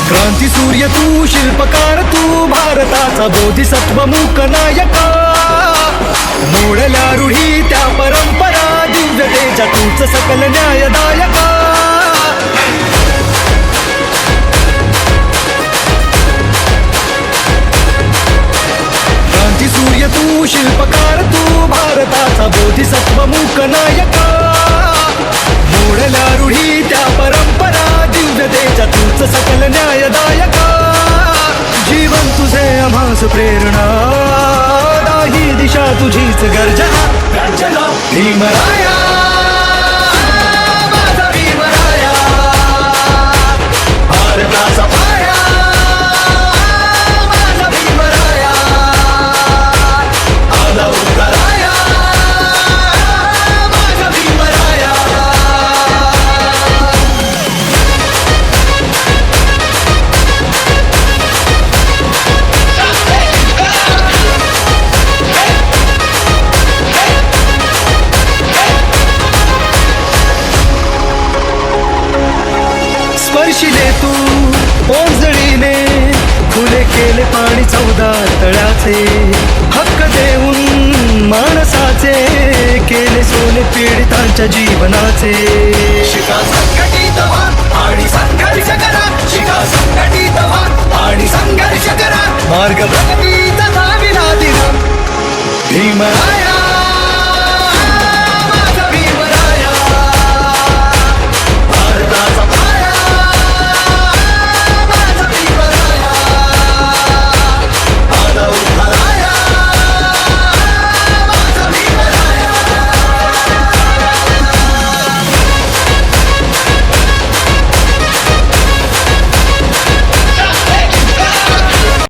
क्रांती सूर्य तू, शिल्पकार तू, भारताचा बोधिसत्व मूक नायका. मोडल्या रूढी त्या परंपरा, दिव्यतेच्या तूच सकल न्यायदायका. क्रांती सूर्य तू, शिल्पकार तू, भारताचा बोधिसत्व मूक नायका. मोडल्या रूढी त्या परंपरा, दिव्यतेच्या तूच सकल न्यायदायका. जीवन तुझे आम्हास प्रेरणा, दाही दिशा तुझीच गर्जना. भीमराया, माझा भीमराया, भारताचा पाया, माझा भीमराया, आला उतराया, माझा भीमराया. स्पर्शिले तू ओंजळीने, खुले केले पाणी 14 तळ्याचे. हक्क देऊन माणसाचे, केले सोने पीडितांच्या जीवनाचे. शिका संघटित व्हा आणि संघर्ष करा, शिका संघटित व्हा आणि संघर्ष करा. मार्ग